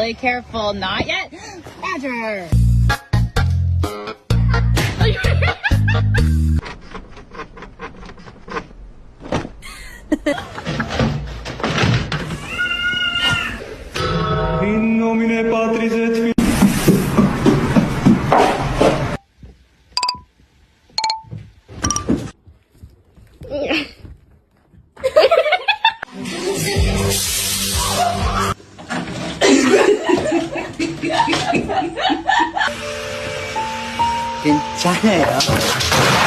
really careful. Not yet. Roger. In nomine Patris et Filii. 괜찮아요.